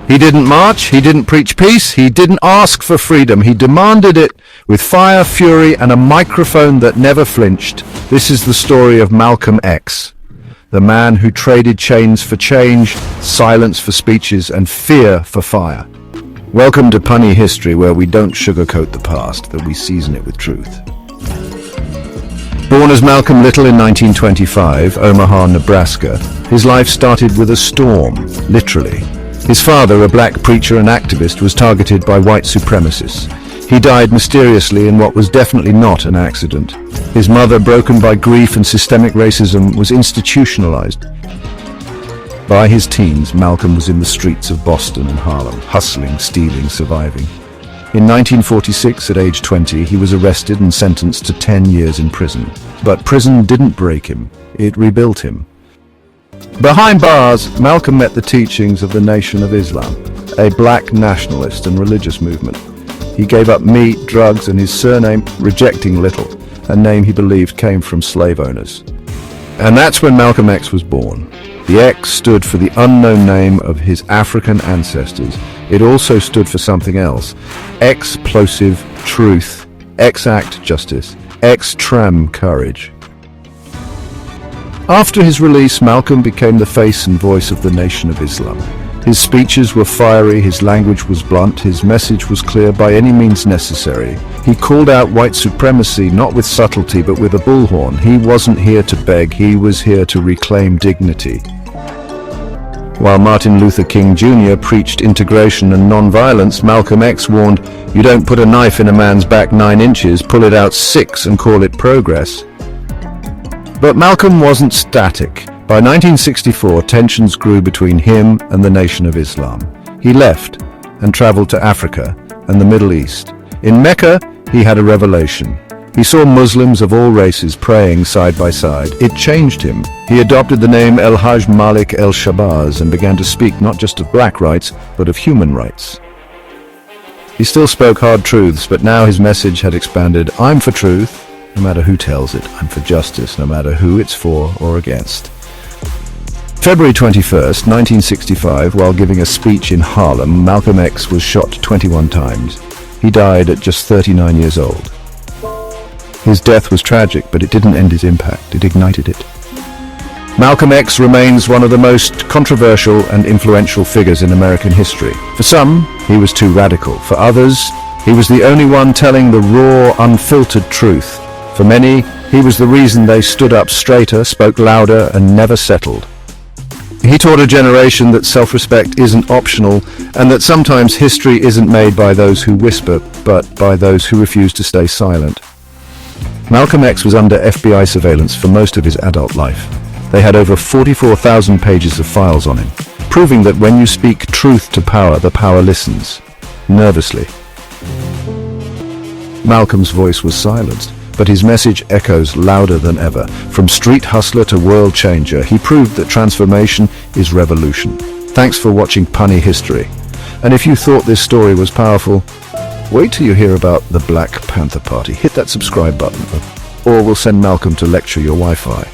He didn't march, he didn't preach peace, he didn't ask for freedom. He demanded it with fire, fury, and a microphone that never flinched. This is the story of Malcolm X, the man who traded chains for change, silence for speeches, and fear for fire. Welcome to Punny History, where we don't sugarcoat the past, but we season it with truth. Born as Malcolm Little in 1925, Omaha, Nebraska, his life started with a storm, literally. His father, a black preacher and activist, was targeted by white supremacists. He died mysteriously in what was definitely not an accident. His mother, broken by grief and systemic racism, was institutionalized. By his teens, Malcolm was in the streets of Boston and Harlem, hustling, stealing, surviving. In 1946, at age 20, he was arrested and sentenced to 10 years in prison. But prison didn't break him, it rebuilt him. Behind bars, Malcolm met the teachings of the Nation of Islam, a black nationalist and religious movement. He gave up meat, drugs, and his surname, rejecting Little, a name he believed came from slave owners. And that's when Malcolm X was born. The X stood for the unknown name of his African ancestors. It also stood for something else: explosive truth, X-act justice, X-trem courage. After his release, Malcolm became the face and voice of the Nation of Islam. His speeches were fiery, his language was blunt, his message was clear by any means necessary. He called out white supremacy not with subtlety but with a bullhorn. He wasn't here to beg, he was here to reclaim dignity. While Martin Luther King Jr. preached integration and non-violence, Malcolm X warned, "You don't put a knife in a man's back 9 inches, pull it out 6 and call it progress." But Malcolm wasn't static. By 1964, tensions grew between him and the Nation of Islam. He left and traveled to Africa and the Middle East. In Mecca, he had a revelation. He saw Muslims of all races praying side by side. It changed him. He adopted the name El-Hajj Malik El-Shabazz and began to speak not just of black rights, but of human rights. He still spoke hard truths, but now his message had expanded. I'm for truth, no matter who tells it. I'm for justice, no matter who it's for or against. February 21st, 1965, while giving a speech in Harlem, Malcolm X was shot 21 times. He died at just 39 years old. His death was tragic, but it didn't end his impact, it ignited it. Malcolm X remains one of the most controversial and influential figures in American history. For some, he was too radical. For others, he was the only one telling the raw, unfiltered truth. For many, he was the reason they stood up straighter, spoke louder, and never settled. He taught a generation that self-respect isn't optional, and that sometimes history isn't made by those who whisper, but by those who refuse to stay silent. Malcolm X was under FBI surveillance for most of his adult life. They had over 44,000 pages of files on him, proving that when you speak truth to power, the power listens, nervously. Malcolm's voice was silenced, but his message echoes louder than ever. From street hustler to world changer, he proved that transformation is revolution. Thanks for watching Punny History. And if you thought this story was powerful, wait till you hear about the Black Panther Party. Hit that subscribe button, or we'll send Malcolm to lecture your Wi-Fi.